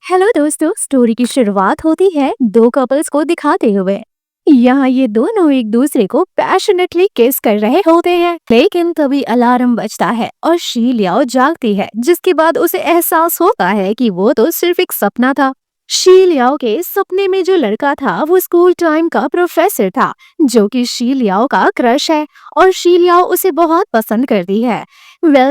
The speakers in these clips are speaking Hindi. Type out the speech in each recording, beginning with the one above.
हेलो दोस्तों, स्टोरी की शुरुआत होती है दो कपल्स को दिखाते हुए। यहाँ ये दोनों एक दूसरे को पैशनेटली किस कर रहे होते हैं, लेकिन तभी अलार्म बजता है और शी लियाओ जागती है, जिसके बाद उसे एहसास होता है कि वो तो सिर्फ एक सपना था। शी लियाओ के सपने में जो लड़का था वो स्कूल टाइम का प्रोफेसर था, जो कि शी लियाओ का क्रश है और शी लियाओ उसे बहुत पसंद करती है।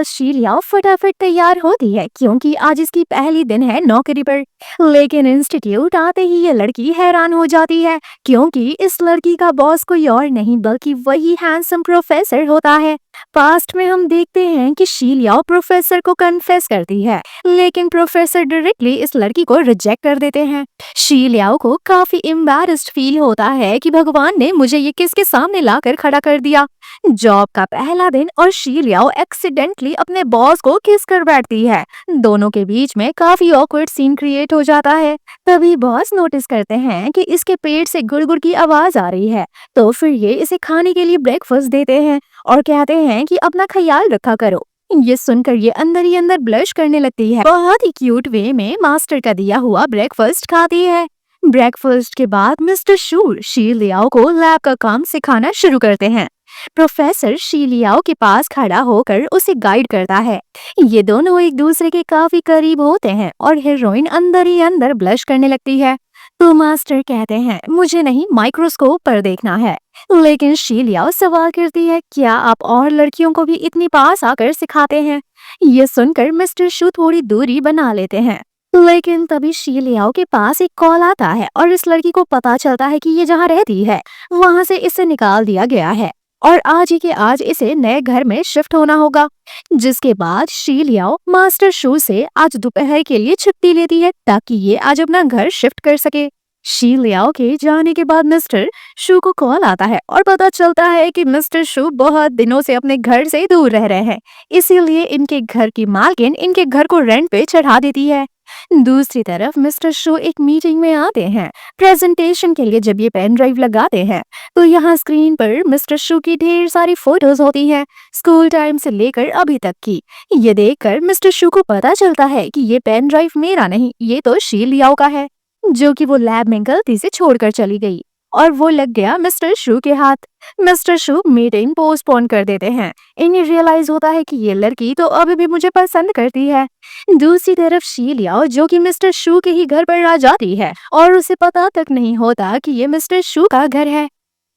शी लियाओ फटाफट तैयार होती है क्योंकि आज इसकी पहली दिन है नौकरी पर। लेकिन इंस्टीट्यूट आते ही ये लड़की हैरान हो जाती है क्योंकि इस लड़की का बॉस कोई और नहीं बल्कि वही हैंडसम प्रोफेसर होता है। पास्ट में हम देखते हैं कि शी लियाओ प्रोफेसर को कन्फेस करती है, लेकिन प्रोफेसर डायरेक्टली इस लड़की को रिजेक्ट कर देते हैं। शी लियाओ को काफी एम्बैरेस्ड फील होता है कि भगवान ने मुझे ये किसके सामने लाकर खड़ा कर दिया। जॉब का पहला दिन और शी लियाओ एक्सीडेंटली अपने बॉस को किस कर बैठती है। दोनों के बीच में काफी ऑकवर्ड सीन क्रिएट हो जाता है। तभी बॉस नोटिस करते हैं कि इसके पेट से गुड़गुड़ की आवाज आ रही है, तो फिर ये इसे खाने के लिए ब्रेकफास्ट देते हैं और कहते हैं कि अपना ख्याल रखा करो। ये सुनकर ये अंदर ही अंदर ब्लश करने लगती है। बहुत ही क्यूट वे में मास्टर का दिया हुआ ब्रेकफास्ट खाती है। ब्रेकफास्ट के बाद मिस्टर शू शी लियाओ को लैब का काम सिखाना शुरू करते हैं। प्रोफेसर शी लियाओ के पास खड़ा होकर उसे गाइड करता है। ये दोनों एक दूसरे के काफी करीब होते हैं और हीरोइन अंदर ही अंदर ब्लश करने लगती है। तो मास्टर कहते हैं मुझे नहीं, माइक्रोस्कोप पर देखना है। लेकिन शी लियाओ सवाल करती है, क्या आप और लड़कियों को भी इतनी पास आकर सिखाते हैं? ये सुनकर मिस्टर शू थोड़ी दूरी बना लेते हैं। लेकिन तभी शी लियाओ के पास एक कॉल आता है और इस लड़की को पता चलता है कि ये जहाँ रहती है वहां से इसे निकाल दिया गया है और आज ही के आज इसे नए घर में शिफ्ट होना होगा। जिसके बाद शी लियाओ मास्टर शू से आज दोपहर के लिए छुट्टी लेती है ताकि ये आज अपना घर शिफ्ट कर सके। शी लियाओ के जाने के बाद मिस्टर शू को कॉल आता है और पता चलता है कि मिस्टर शू बहुत दिनों से अपने घर से दूर रह रहे हैं, इसीलिए इनके घर की मालकिन इनके घर को रेंट पे चढ़ा देती है। दूसरी तरफ मिस्टर शू एक मीटिंग में आते हैं। प्रेजेंटेशन के लिए जब ये पेन ड्राइव लगाते हैं तो यहाँ स्क्रीन पर मिस्टर शू की ढेर सारी फोटोज होती हैं, स्कूल टाइम से लेकर अभी तक की। ये देखकर मिस्टर शू को पता चलता है कि ये पेन ड्राइव मेरा नहीं, ये तो शी लियाओ का है, जो कि वो लैब में गलती से छोड़कर चली गई और वो लग गया मिस्टर शू के हाथ। मिस्टर शू मीटिंग पोस्टपोन कर देते हैं। इन्हें रियलाइज होता है कि ये लड़की तो अभी भी मुझे पसंद करती है। दूसरी तरफ शी लियाओ जो कि मिस्टर शू के ही घर पर आ जाती है और उसे पता तक नहीं होता कि ये मिस्टर शू का घर है।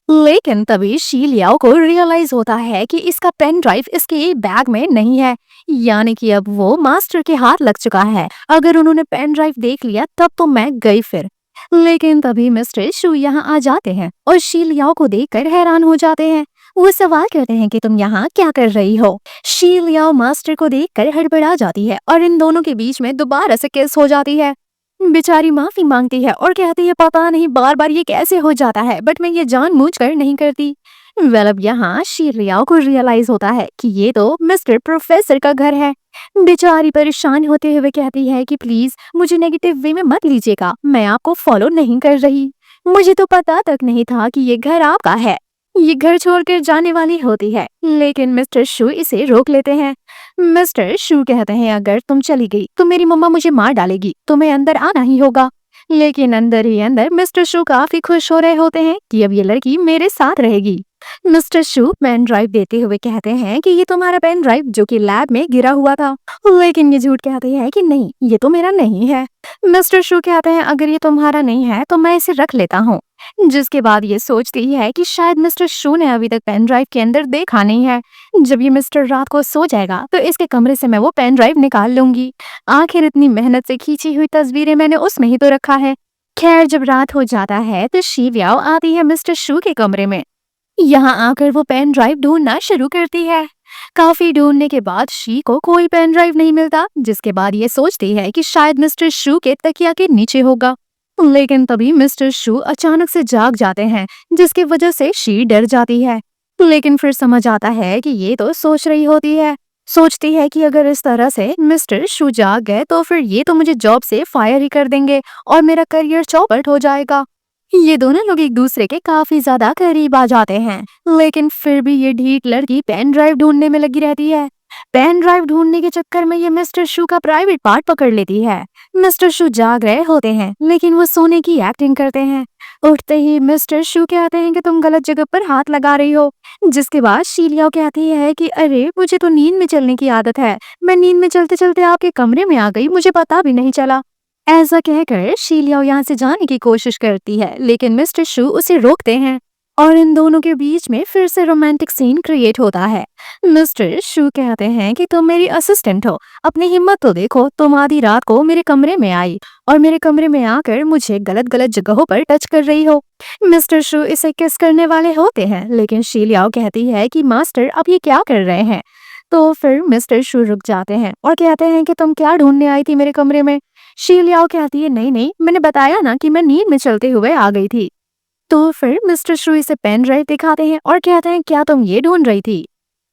लेकिन तभी शी लियाओ को रियलाइज होता है कि इसका पेन ड्राइव इसके बैग में नहीं है, यानी कि अब वो मास्टर के हाथ लग चुका है। अगर उन्होंने पेन ड्राइव देख लिया तब तो मैं गई फिर। लेकिन तभी मिस्टर शू यहाँ आ जाते हैं और शी लियाओ को देखकर हैरान हो जाते हैं। वो सवाल करते हैं कि तुम यहाँ क्या कर रही हो? शी लियाओ मास्टर को देखकर हड़बड़ा जाती है और इन दोनों के बीच में दोबारा से किस हो जाती है। बेचारी माफी मांगती है और कहती है पता नहीं बार बार ये कैसे हो जाता है, बट मैं ये जानबूझकर नहीं करती। अब यहाँ शी लियाओ को रियलाइज होता है कि ये तो मिस्टर प्रोफेसर का घर है। बेचारी परेशान होते हुए कहती है कि प्लीज मुझे नेगेटिव वे में मत लीजिएगा, मैं आपको फॉलो नहीं कर रही। मुझे तो पता तक नहीं था कि ये घर आपका है। ये घर छोड़कर जाने वाली होती है, लेकिन मिस्टर शू इसे रोक लेते हैं। मिस्टर शू कहते हैं अगर तुम चली गई तो मेरी मम्मा मुझे मार डालेगी, तुम्हें अंदर आना ही होगा। लेकिन अंदर ही अंदर मिस्टर शू काफी खुश हो रहे होते हैं कि अब ये लड़की मेरे साथ रहेगी। मिस्टर शू पेन ड्राइव देते हुए कहते हैं कि ये तुम्हारा पेन ड्राइव जो कि लैब में गिरा हुआ था, लेकिन ये झूठ कहते हैं कि नहीं, ये तो मेरा नहीं है। मिस्टर शू कहते हैं अगर ये तुम्हारा नहीं है तो मैं इसे रख लेता हूँ। जिसके बाद ये सोचती है कि शायद मिस्टर शू ने अभी तक पेन ड्राइव के अंदर देखा नहीं है। जब ये मिस्टर रात को सो जाएगा तो इसके कमरे से मैं वो पेन ड्राइव निकाल लूंगी। आखिर इतनी मेहनत से खींची हुई तस्वीरें मैंने उसमें ही तो रखा है। खैर जब रात हो जाता है तो शी लियाओ आती है मिस्टर शू के कमरे में। यहाँ आकर वो पेन ड्राइव ढूंढना शुरू करती है। काफी ढूंढने के बाद शी को कोई पेन ड्राइव नहीं मिलता, जिसके बाद ये सोचती है कि शायद मिस्टर शू के तकिया के नीचे होगा। लेकिन तभी मिस्टर शू अचानक से जाग जाते हैं, जिसकी वजह से शी डर जाती है। लेकिन फिर समझ आता है कि ये तो सोच रही होती है। सोचती है कि अगर इस तरह से मिस्टर शू जाग गए तो फिर ये तो मुझे जॉब से फायर ही कर देंगे और मेरा करियर चौपट हो जाएगा। ये दोनों लोग एक दूसरे के काफी ज्यादा करीब आ जाते हैं, लेकिन फिर भी ये ढीठ लड़की पेन ड्राइव ढूंढने में लगी रहती है। पेन ड्राइव ढूंढने के चक्कर में ये मिस्टर शू का प्राइवेट पार्ट पकड़ लेती है। मिस्टर शू जाग रहे होते हैं लेकिन वो सोने की एक्टिंग करते हैं। उठते ही मिस्टर शू कहते हैं कि तुम गलत जगह पर हाथ लगा रही हो, जिसके बाद शीलिया कहती है कि अरे मुझे तो नींद में चलने की आदत है, मैं नींद में चलते चलते आपके कमरे में आ गई, मुझे पता भी नहीं चला। ऐसा कहकर शीलिया यहाँ से जाने की कोशिश करती है लेकिन मिस्टर शू उसे रोकते हैं और इन दोनों के बीच में फिर से रोमांटिक सीन क्रिएट होता है। मिस्टर शू कहते हैं कि तुम मेरी असिस्टेंट हो, अपनी हिम्मत तो देखो, तुम आधी रात को मेरे कमरे में आई और मेरे कमरे में आकर मुझे गलत गलत जगहों पर टच कर रही हो। मिस्टर शू इसे किस करने वाले होते हैं लेकिन शीलिया कहती है कि मास्टर अब ये क्या कर रहे हैं। तो फिर मिस्टर शू रुक जाते हैं और कहते हैं कि तुम क्या ढूंढने आई थी मेरे कमरे में। शीलिया कहती है नहीं नहीं, मैंने बताया ना कि मैं नींद में चलते हुए आ गई थी। तो फिर मिस्टर शू इसे पेन ड्राइव दिखाते हैं और कहते हैं क्या तुम ये ढूंढ रही थी।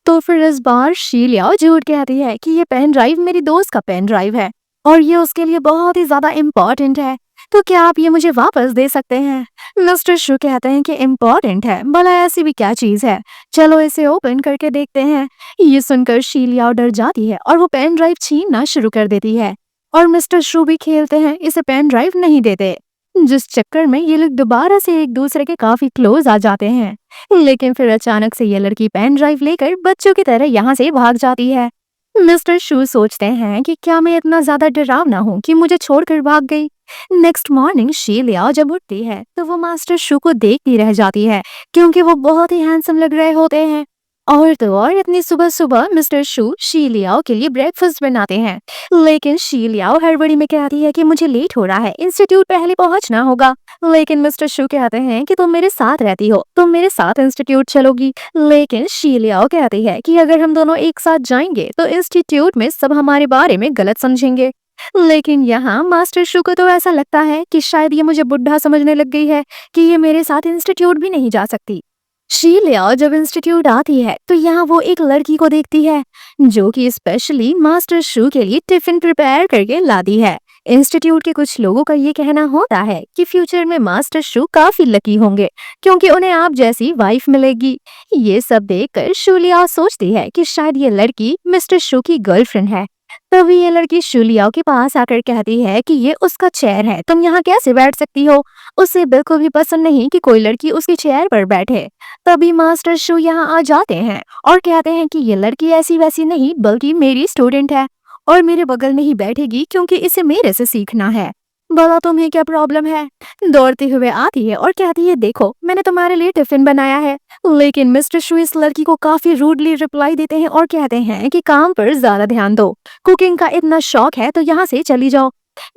तो फिर इस बार शीलिया झूठ कहती है कि ये पेन ड्राइव मेरी दोस्त का पेन ड्राइव है और ये उसके लिए बहुत ही ज्यादा इम्पोर्टेंट है, तो क्या आप ये मुझे वापस दे सकते हैं। मिस्टर शू कहते हैं कि इम्पोर्टेंट है, भला ऐसी भी क्या चीज है, चलो इसे ओपन करके देखते हैं। ये सुनकर शीलिया डर जाती है और वो पेन ड्राइव छीनना शुरू कर देती है और मिस्टर शू भी खेलते हैं, इसे पेन ड्राइव नहीं देते, जिस चक्कर में ये लोग दोबारा से एक दूसरे के काफी क्लोज आ जाते हैं। लेकिन फिर अचानक से ये लड़की पेन ड्राइव लेकर बच्चों की तरह यहाँ से भाग जाती है। मिस्टर शू सोचते हैं कि क्या मैं इतना ज्यादा डरावना हूँ कि मुझे छोड़कर भाग गई। नेक्स्ट मॉर्निंग शीलिया जब उठती है तो वो मास्टर शू को देखती रह जाती है क्योंकि वो बहुत ही हैंडसम लग रहे होते हैं। और तो और इतनी सुबह सुबह मिस्टर शू शीलिया के लिए ब्रेकफास्ट बनाते हैं लेकिन शीलिया हड़बड़ी में कहती है कि मुझे लेट हो रहा है, इंस्टीट्यूट पहले पहुंचना होगा। लेकिन मिस्टर शू कहते हैं कि तुम मेरे साथ रहती हो, तुम मेरे साथ इंस्टीट्यूट चलोगी। लेकिन शीलिया कहती है कि अगर हम दोनों एक साथ जाएंगे तो इंस्टीट्यूट में सब हमारे बारे में गलत समझेंगे। लेकिन यहाँ मास्टर शू को तो ऐसा लगता है कि शायद ये मुझे बुढ़ा समझने लग गई है कि ये मेरे साथ इंस्टीट्यूट भी नहीं जा सकती। शीलिया जब इंस्टीट्यूट आती है तो यहाँ वो एक लड़की को देखती है जो कि स्पेशली मास्टर शू के लिए टिफिन प्रिपेयर करके लाती है। इंस्टीट्यूट के कुछ लोगों का ये कहना होता है कि फ्यूचर में मास्टर शू काफी लकी होंगे क्योंकि उन्हें आप जैसी वाइफ मिलेगी। ये सब देखकर शूलिया सोचती है कि शायद ये लड़की मिस्टर शू की गर्लफ्रेंड है। तभी ये लड़की शूलिया के पास आकर कहती है कि ये उसका चेयर है, तुम यहाँ कैसे बैठ सकती हो। उसे बिल्कुल भी पसंद नहीं कि कोई लड़की उसकी चेयर पर बैठे। तभी मास्टर शू यहाँ आ जाते हैं और कहते हैं कि ये लड़की ऐसी वैसी नहीं बल्कि मेरी स्टूडेंट है और मेरे बगल में ही बैठेगी क्योंकि इसे मेरे से सीखना है। भला तुम्हें क्या प्रॉब्लम है। दौड़ते हुए आती है और कहती है देखो मैंने तुम्हारे लिए टिफिन बनाया है। लेकिन मिस्टर शू इस लड़की को काफी रूडली रिप्लाई देते हैं और कहते हैं कि काम पर ज्यादा ध्यान दो, कुकिंग का इतना शौक है तो यहाँ से चली जाओ।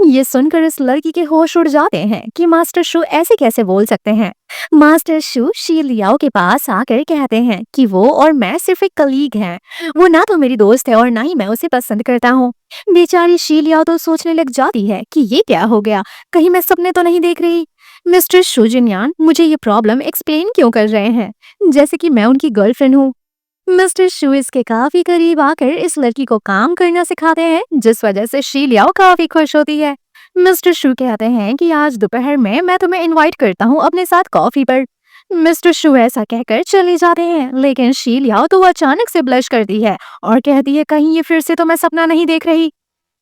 ये सुनकर इस लड़की के होश उड़ जाते हैं कि मास्टर शू ऐसे कैसे बोल सकते हैं। मास्टर शू शीलिया के पास आकर कहते हैं कि वो और मैं सिर्फ एक कलीग हैं, वो ना तो मेरी दोस्त है और ना ही मैं उसे पसंद करता हूँ। बेचारी शीलिया तो सोचने लग जाती है कि ये क्या हो गया, कहीं मैं सपने तो नहीं देख रही। मिस्टर शू जिनयान मुझे ये प्रॉब्लम एक्सप्लेन क्यों कर रहे हैं जैसे कि मैं उनकी गर्लफ्रेंड हूँ। मिस्टर शू इसके काफी करीब आकर इस लड़की को काम करना सिखाते हैं जिस वजह से शीलिया काफी खुश होती है। मिस्टर शू कहते हैं कि आज दोपहर में मैं तुम्हें इनवाइट करता हूँ अपने साथ कॉफी पर। मिस्टर शू ऐसा कहकर चले जाते हैं लेकिन शीलिया तो अचानक से ब्लश करती है और कहती है कहीं ये फिर से तो मैं सपना नहीं देख रही।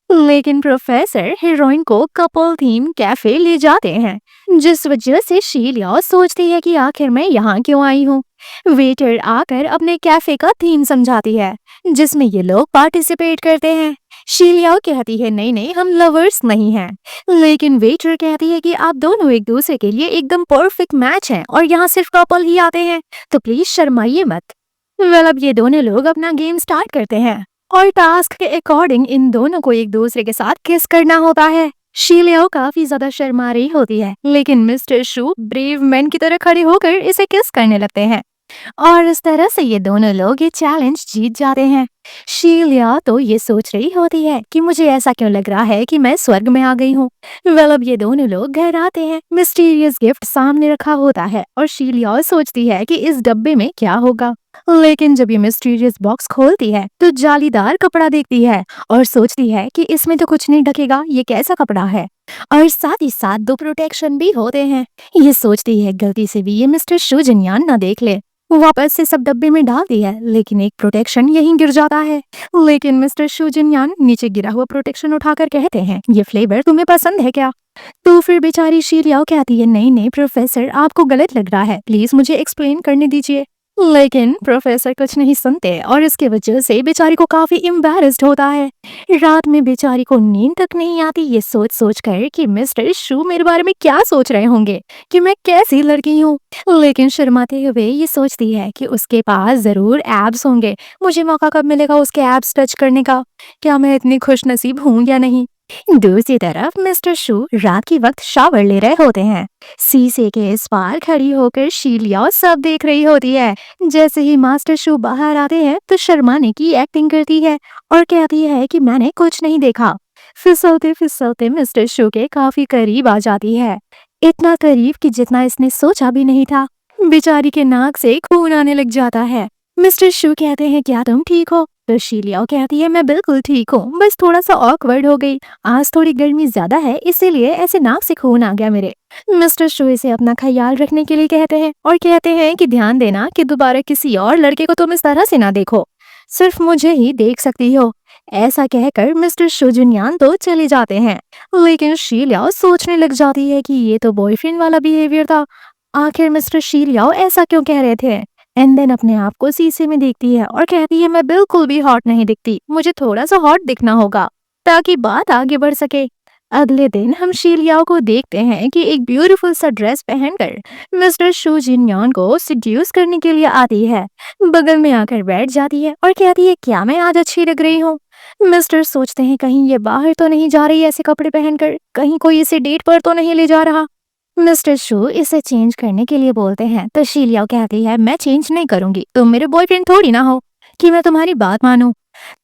लेकिन प्रोफेसर हीरोइन को कपल थीम कैफे ले जाते हैं जिस वजह से शीलिया सोचती है कि आखिर मैं यहाँ क्यों आई हूँ। वेटर आकर अपने कैफे का थीम समझाती है जिसमें ये लोग पार्टिसिपेट करते हैं। शीलिया कहती है नहीं नहीं हम लवर्स नहीं हैं। लेकिन वेटर कहती है कि आप दोनों एक दूसरे के लिए एकदम परफेक्ट मैच हैं और यहाँ सिर्फ कपल ही आते हैं तो प्लीज शर्माइए मत। वेल अब ये दोनों लोग अपना गेम स्टार्ट करते हैं और टास्क के अकॉर्डिंग इन दोनों को एक दूसरे के साथ किस करना होता है। शीलिया काफी ज्यादा शर्मा रही होती है लेकिन मिस्टर शू ब्रेव मैन की तरह खड़े होकर इसे किस करने लगते हैं और इस तरह से ये दोनों लोग ये चैलेंज जीत जाते हैं। शीलिया तो ये सोच रही होती है कि मुझे ऐसा क्यों लग रहा है कि मैं स्वर्ग में आ गई हूँ। वेल अब ये दोनों लोग घर आते हैं, मिस्टीरियस गिफ्ट सामने रखा होता है और शीलिया सोचती है कि इस डब्बे में क्या होगा। लेकिन जब ये मिस्टीरियस बॉक्स खोलती है तो जालीदार कपड़ा देखती है और सोचती है कि इसमें तो कुछ नहीं ढकेगा, ये कैसा कपड़ा है। और साथ ही साथ दो प्रोटेक्शन भी होते हैं। ये सोचती है गलती से भी ये मिस्टर शू जिनयान ना देख ले। वापस से सब डब्बे में डाल दिया, लेकिन एक प्रोटेक्शन यहीं गिर जाता है। लेकिन मिस्टर शू जिनयान नीचे गिरा हुआ प्रोटेक्शन उठाकर कहते हैं, ये फ्लेवर तुम्हें पसंद है क्या? तो फिर बेचारी शीलियाओ कहती है, नहीं नहीं प्रोफेसर, आपको गलत लग रहा है, प्लीज मुझे एक्सप्लेन करने दीजिए। लेकिन प्रोफेसर कुछ नहीं सुनते और इसके वजह से बेचारी को काफी एम्बैरेस्ड होता है। रात में बेचारी को नींद तक नहीं आती, ये सोच सोच कर कि मिस्टर शू मेरे बारे में क्या सोच रहे होंगे, कि मैं कैसी लड़की हूँ। लेकिन शर्माते हुए ये सोचती है कि उसके पास जरूर एब्स होंगे, मुझे मौका कब मिलेगा उसके एब्स टच करने का, क्या मैं इतनी खुशनसीब हूँ या नहीं। दूसरी तरफ मिस्टर शू रात के वक्त शावर ले रहे होते हैं। शीशे के इस पार खड़ी होकर शीलिया सब देख रही होती है। जैसे ही मास्टर शू बाहर आते हैं तो शर्माने की एक्टिंग करती है और कहती है कि मैंने कुछ नहीं देखा। फिसलते फिसलते मिस्टर शू के काफी करीब आ जाती है, इतना करीब कि जितना इसने सोचा भी नहीं था। बेचारी के नाक से खून आने लग जाता है। मिस्टर शू कहते हैं, क्या तुम ठीक हो? तो शीलिया कहती है, मैं बिल्कुल ठीक हूँ, बस थोड़ा सा ऑकवर्ड हो गई, आज थोड़ी गर्मी ज्यादा है इसीलिए ऐसे नाक से खून आ गया मेरे। मिस्टर शू इसे अपना ख्याल रखने के लिए कहते हैं और कहते हैं कि ध्यान देना कि दोबारा किसी और लड़के को तुम इस तरह से ना देखो, सिर्फ मुझे ही देख सकती हो। ऐसा कहकर मिस्टर शू जुनियान तो चले जाते हैं। लेकिन शीलिया सोचने लग जाती है कि ये तो बॉयफ्रेंड वाला बिहेवियर था, आखिर मिस्टर शीलिया ऐसा क्यों कह रहे थे। एंड देन अपने आप को शीशे में देखती है और कहती है, मैं बिल्कुल भी हॉट नहीं दिखती, मुझे थोड़ा सा हॉट दिखना होगा ताकि बात आगे बढ़ सके। अगले दिन हम शीलियाओ को देखते हैं कि एक ब्यूटीफुल सा ड्रेस पहनकर मिस्टर शू जिनयान को सिड्यूस करने के लिए आती है। बगल में आकर बैठ जाती है और कहती है, क्या मैं आज अच्छी लग रही हूँ? मिस्टर सोचते हैं कहीं ये बाहर तो नहीं जा रही ऐसे कपड़े पहनकर, कहीं कोई इसे डेट पर तो नहीं ले जा रहा। मिस्टर शू इसे चेंज करने के लिए बोलते हैं तो शीलिया कहती है, मैं चेंज नहीं करूंगी, तुम मेरे बॉयफ्रेंड थोड़ी ना हो कि मैं तुम्हारी बात मानूं।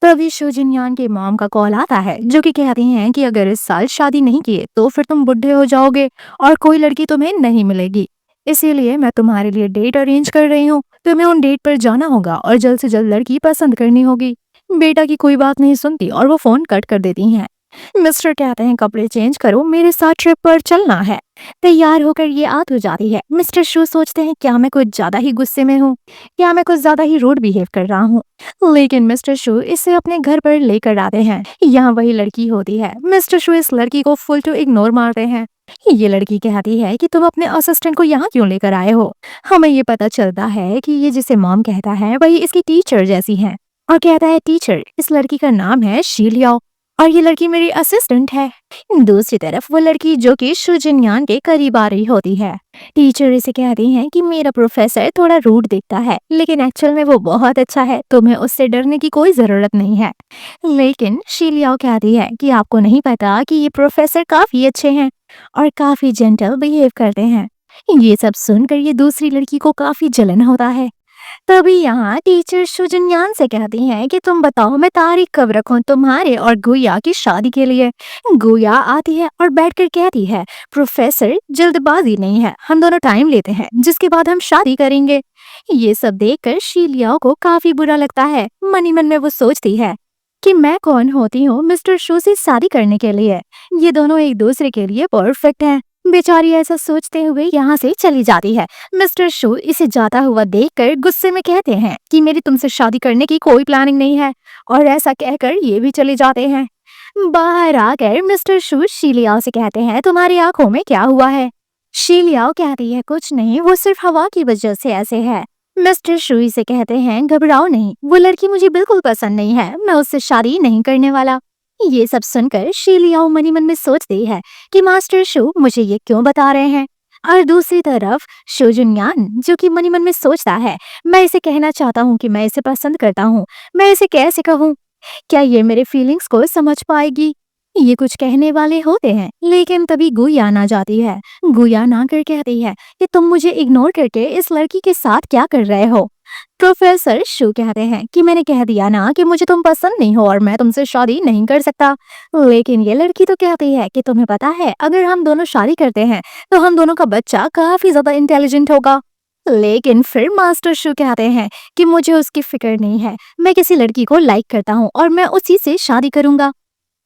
तभी शू जिनयान के मॉम का कॉल आता है जो कि कहती हैं कि अगर इस साल शादी नहीं किए तो फिर तुम बुढ़े हो जाओगे और कोई लड़की तुम्हें नहीं मिलेगी, इसीलिए मैं तुम्हारे लिए डेट अरेंज कर रही हूँ, तुम्हें उन डेट पर जाना होगा और जल्द से जल्द लड़की पसंद करनी होगी। बेटा की कोई बात नहीं सुनती और वो फोन कट कर देती हैं। मिस्टर कहते हैं, कपड़े चेंज करो, मेरे साथ ट्रिप पर चलना है। तैयार होकर ये आत हो जाती है। मिस्टर शू सोचते हैं, क्या मैं कुछ ज्यादा ही गुस्से में हूँ, क्या मैं कुछ ज्यादा ही रूड बिहेव कर रहा हूँ। लेकिन मिस्टर शू इसे अपने घर पर लेकर आते हैं। यहाँ वही लड़की होती है। मिस्टर शू इस लड़की को फुल टू इग्नोर मारते हैं। ये लड़की कहती है कि तुम अपने असिस्टेंट को यहाँ क्यों लेकर आए हो। हमें ये पता चलता है कि ये जिसे मॉम कहता है वही इसकी टीचर जैसी है और कहता है, टीचर इस लड़की का नाम है शीलिया और ये लड़की मेरी असिस्टेंट है। दूसरी तरफ वो लड़की जो कि शू जिनयान के करीब आ रही होती है। टीचर इसे कहती हैं कि मेरा प्रोफेसर थोड़ा रूड दिखता है लेकिन एक्चुअल में वो बहुत अच्छा है, तुम्हें उससे डरने की कोई जरूरत नहीं है। लेकिन शीलिया कहती है कि आपको नहीं पता कि ये प्रोफेसर काफी अच्छे हैं और काफी जेंटल बिहेव करते हैं। ये सब सुनकर ये दूसरी लड़की को काफी जलन होता है। तभी यहाँ टीचर शू जिनयान से कहती हैं कि तुम बताओ मैं तारीख कब रखूं तुम्हारे और गुया की शादी के लिए। गुया आती है और बैठकर कहती है, प्रोफेसर जल्दबाजी नहीं है, हम दोनों टाइम लेते हैं जिसके बाद हम शादी करेंगे। ये सब देखकर शीलिया को काफी बुरा लगता है। मन ही मन में वो सोचती है कि मैं कौन होती हूँ मिस्टर शू से शादी करने के लिए, ये दोनों एक दूसरे के लिए परफेक्ट हैं। बेचारी ऐसा सोचते हुए यहाँ से चली जाती है। मिस्टर शू इसे जाता हुआ देखकर गुस्से में कहते हैं कि मेरी तुमसे शादी करने की कोई प्लानिंग नहीं है और ऐसा कहकर ये भी चले जाते हैं। बाहर आकर मिस्टर शू शीलिया से कहते हैं, तुम्हारी आंखों में क्या हुआ है? शीलिया कहती है, कुछ नहीं, वो सिर्फ हवा की वजह से ऐसे है। मिस्टर शू इसे कहते हैं, घबराओ नहीं, वो लड़की मुझे बिल्कुल पसंद नहीं है, मैं उससे शादी नहीं करने वाला। ये सब सुनकर शीलिया मनी मन में सोचती है कि मास्टर शू मुझे ये क्यों बता रहे हैं। और दूसरी तरफ शू जुनयान जो कि मनी मन में सोचता है, मैं इसे कहना चाहता हूँ कि मैं इसे पसंद करता हूँ, मैं इसे कैसे कहूँ, क्या ये मेरे फीलिंग्स को समझ पाएगी। ये कुछ कहने वाले होते हैं लेकिन तभी गुया आ जाती है। गुया ना कर कहती है कि तुम मुझे इग्नोर करके इस लड़की के साथ क्या कर रहे हो। प्रोफेसर शू कहते हैं कि मैंने कह दिया ना कि मुझे तुम पसंद नहीं हो और मैं तुमसे शादी नहीं कर सकता। लेकिन ये लड़की तो कहती है कि तुम्हें पता है अगर हम दोनों शादी करते हैं तो हम दोनों का बच्चा काफी ज्यादा इंटेलिजेंट होगा। लेकिन फिर मास्टर शू कहते हैं कि मुझे उसकी फिक्र नहीं है, मैं किसी लड़की को लाइक करता हूँ और मैं उसी से शादी करूंगा।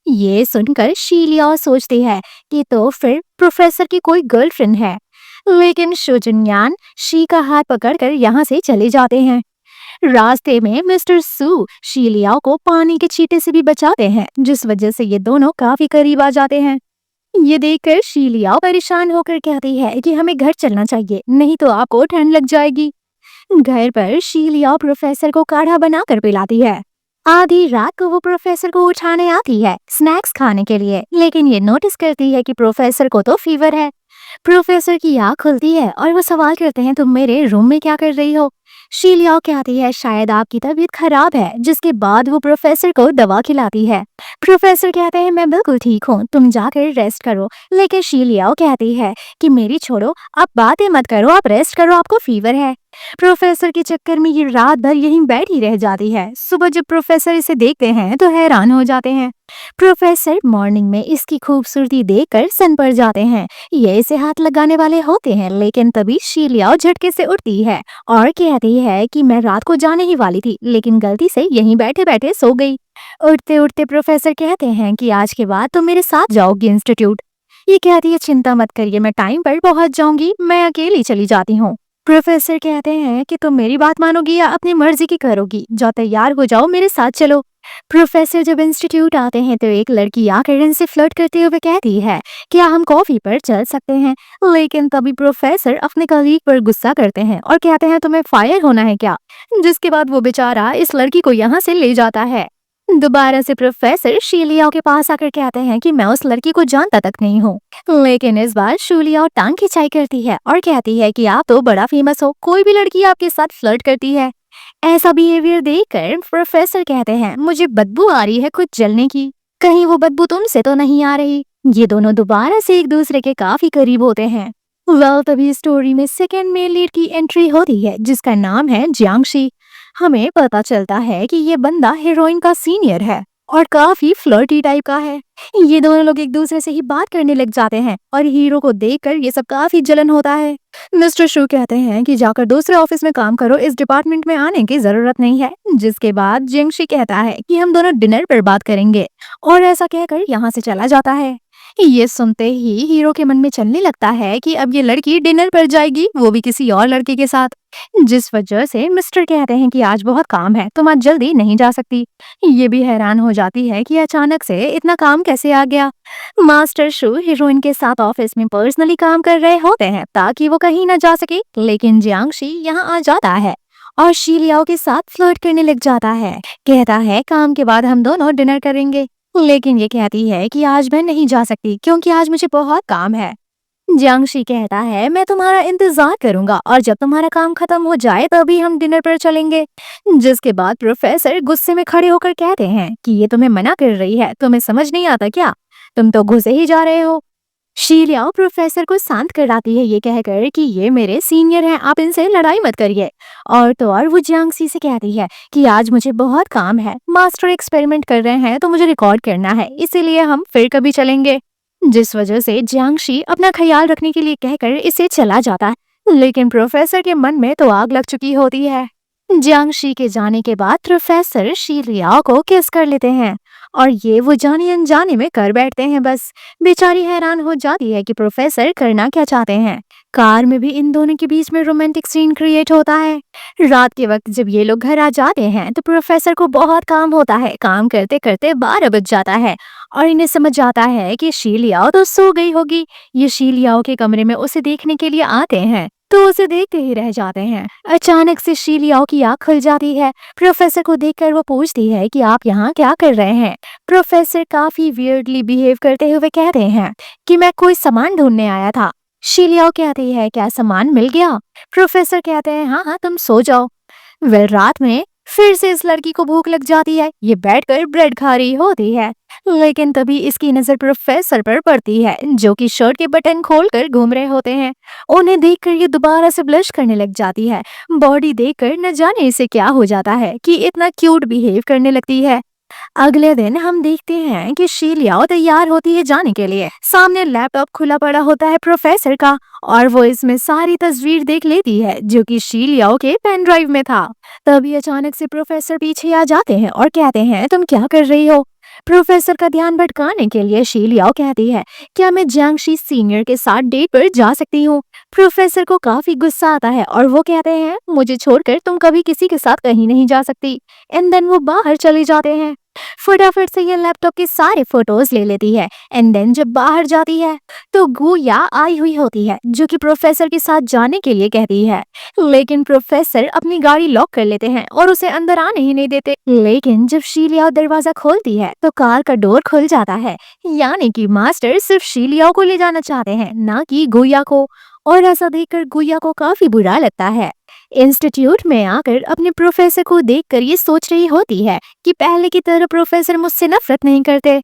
ये सुनकर शीलिया सोचती है कि तो फिर प्रोफेसर की कोई गर्लफ्रेंड है। लेकिन शुजुनयान शी का हाथ पकड़कर यहाँ से चले जाते हैं। रास्ते में मिस्टर सू शीलियाओ को पानी के छींटे से भी बचाते हैं, जिस वजह से ये दोनों काफी करीब आ जाते हैं। ये देखकर शीलियाओ परेशान होकर कहती है कि हमें घर चलना चाहिए, नहीं तो आपको ठंड लग जाएगी। घर पर शीलियाओ प्रोफेसर को काढ़ा बनाकर पिलाती है। आधी रात को वो प्रोफेसर को उठाने आती है स्नैक्स खाने के लिए, लेकिन ये नोटिस करती है कि प्रोफेसर को तो फीवर है। प्रोफेसर की आँख खुलती है और वो सवाल करते हैं, तुम मेरे रूम में क्या कर रही हो? शीलियाओ कहती है शायद आपकी तबीयत खराब है, जिसके बाद वो प्रोफेसर को दवा खिलाती है। प्रोफेसर कहते हैं मैं बिल्कुल ठीक हूँ, तुम जाकर रेस्ट करो। लेकिन शीलियाओ कहती है कि मेरी छोड़ो, आप बातें मत करो, आप रेस्ट करो, आपको फीवर है। प्रोफेसर के चक्कर में ये रात भर यहीं बैठी रह जाती है। सुबह जब प्रोफेसर इसे देखते हैं तो हैरान हो जाते हैं। प्रोफेसर मॉर्निंग में इसकी खूबसूरती देखकर सन पर जाते हैं। ये इसे हाथ लगाने वाले होते हैं, लेकिन तभी शीलियाओ झटके से उठती है और कहती है कि मैं रात को जाने ही वाली थी, लेकिन गलती से यहीं बैठे बैठे सो गई। उठते उठते प्रोफेसर कहते हैं कि आज के बाद तुम मेरे साथ जाओगी इंस्टीट्यूट। ये कहती है चिंता मत करिए, मैं टाइम पर पहुंच जाऊंगी, मैं अकेली चली जाती हूँ। प्रोफेसर कहते हैं कि तुम मेरी बात मानोगी या अपनी मर्जी की करोगी, जाओ तैयार हो जाओ, मेरे साथ चलो। प्रोफेसर जब इंस्टीट्यूट आते हैं तो एक लड़की आकर इनसे फ्लर्ट करते हुए कहती है क्या हम कॉफी पर चल सकते हैं, लेकिन तभी प्रोफेसर अपने कलीग पर गुस्सा करते हैं और कहते हैं तुम्हें फायर होना है क्या, जिसके बाद वो बेचारा इस लड़की को यहाँ से ले जाता है। दोबारा से प्रोफेसर शीलियाओ के पास आकर कहते हैं कि मैं उस लड़की को जानता तक नहीं हूँ, लेकिन इस बार शीलियाओ टांग खिंचाई करती है और कहती है कि आप तो बड़ा फेमस हो, कोई भी लड़की आपके साथ फ्लर्ट करती है। ऐसा बिहेवियर देखकर प्रोफेसर कहते हैं मुझे बदबू आ रही है कुछ जलने की, कहीं वो बदबू तुमसे तो नहीं आ रही। ये दोनों दोबारा से एक दूसरे के काफी करीब होते हैं। तभी स्टोरी में सेकेंड मेल लीड की एंट्री होती है, जिसका नाम है जियांगशी। हमें पता चलता है कि ये बंदा हीरोइन का सीनियर है और काफी फ्लर्टी टाइप का है। ये दोनों लोग एक दूसरे से ही बात करने लग जाते हैं और हीरो को देखकर ये सब काफी जलन होता है। मिस्टर शू कहते हैं कि जाकर दूसरे ऑफिस में काम करो, इस डिपार्टमेंट में आने की जरूरत नहीं है। जिसके बाद जियांगशी कहता है कि हम दोनों डिनर पर बात करेंगे और ऐसा कहकर यहाँ से चला जाता है। ये सुनते ही हीरो के मन में चलने लगता है कि अब ये लड़की डिनर पर जाएगी, वो भी किसी और लड़के के साथ, जिस वजह से मिस्टर कहते हैं कि आज बहुत काम है, तुम आज जल्दी नहीं जा सकती। ये भी हैरान हो जाती है कि अचानक से इतना काम कैसे आ गया। मास्टर शू हीरोइन के साथ ऑफिस में पर्सनली काम कर रहे होते हैं ताकि वो कहीं ना जा सके, लेकिन जियांगशी यहाँ आ जाता है और शीलियाओ के साथ फ्लर्ट करने लग जाता है। कहता है काम के बाद हम दोनों डिनर करेंगे, लेकिन ये कहती है कि आज मैं नहीं जा सकती क्योंकि आज मुझे बहुत काम है। जियांगशी कहता है मैं तुम्हारा इंतजार करूंगा और जब तुम्हारा काम खत्म हो जाए तभी हम डिनर पर चलेंगे। जिसके बाद प्रोफेसर गुस्से में खड़े होकर कहते हैं कि ये तुम्हें मना कर रही है, तुम्हें समझ नहीं आता क्या, तुम तो घुसे ही जा रहे हो। शीलियाओ प्रोफेसर को शांत कराती है ये कहकर कि ये मेरे सीनियर हैं, आप इनसे लड़ाई मत करिए। और तो और वो जियांगशी से कहती है कि आज मुझे बहुत काम है, मास्टर एक्सपेरिमेंट कर रहे हैं तो मुझे रिकॉर्ड करना है, इसीलिए हम फिर कभी चलेंगे। जिस वजह से जियांगशी अपना ख्याल रखने के लिए कहकर इसे चला जाता है, लेकिन प्रोफेसर के मन में तो आग लग चुकी होती है। जियांगशी के जाने के बाद प्रोफेसर शीलियाओ को किस कर लेते हैं और ये वो जाने अनजाने में कर बैठते हैं। बस बेचारी हैरान हो जाती है कि प्रोफेसर करना क्या चाहते हैं। कार में भी इन दोनों के बीच में रोमांटिक सीन क्रिएट होता है। रात के वक्त जब ये लोग घर आ जाते हैं तो प्रोफेसर को बहुत काम होता है, काम करते करते 12 बज जाता है और इन्हें समझ आता है कि शीलियाओ तो सो गई होगी। ये शीलियाओ के कमरे में उसे देखने के लिए आते हैं तो उसे देखते ही रह जाते हैं। अचानक से शीलियाओ की आँख खुल जाती है। प्रोफेसर को देखकर वो पूछती है कि आप यहाँ क्या कर रहे हैं। प्रोफेसर काफी वियर्डली बिहेव करते हुए कहते हैं कि मैं कोई सामान ढूंढने आया था। शीलियाओ कहती है क्या सामान मिल गया? प्रोफेसर कहते हैं हाँ हाँ तुम सो जाओ। रात में फिर से इस लड़की को भूख लग जाती है, ये बैठकर ब्रेड खा रही होती है, लेकिन तभी इसकी नजर प्रोफेसर पर पड़ती है जो कि शर्ट के बटन खोलकर घूम रहे होते हैं। उन्हें देखकर ये दोबारा से ब्लश करने लग जाती है। बॉडी देखकर न जाने इसे क्या हो जाता है कि इतना क्यूट बिहेव करने लगती है। अगले दिन हम देखते हैं कि शीलियाओ तैयार होती है जाने के लिए। सामने लैपटॉप खुला पड़ा होता है प्रोफेसर का और वो इसमें सारी तस्वीर देख लेती है जो कि शीलियाओ के पेन ड्राइव में था। तभी अचानक से प्रोफेसर पीछे आ जाते हैं और कहते हैं तुम क्या कर रही हो? प्रोफेसर का ध्यान भटकाने के लिए शीलियाओ कहती है, क्या मैं जियांगशी सीनियर के साथ डेट पर जा सकती हूँ? प्रोफेसर को काफी गुस्सा आता है और वो कहते हैं, मुझे छोड़कर तुम कभी किसी के साथ कहीं नहीं जा सकती। एंड देन वो बाहर चले जाते हैं। फटाफट से ये लैपटॉप के सारे फोटोज ले लेती है। एंड देन जब बाहर जाती है तो गुया आई हुई होती है, जो कि प्रोफेसर के साथ जाने के लिए कहती है। लेकिन प्रोफेसर अपनी गाड़ी लॉक कर लेते हैं और उसे अंदर आने ही नहीं देते। लेकिन जब शीलियाओ दरवाजा खोलती है तो कार का डोर खुल जाता है, यानी कि मास्टर सिर्फ शीलियाओ को ले जाना चाहते हैं, ना कि गुया को। और ऐसा देखकर गुया को काफी बुरा लगता है। इंस्टीट्यूट में आकर अपने प्रोफेसर को देखकर ये सोच रही होती है कि पहले की तरह प्रोफेसर मुझसे नफरत नहीं करते।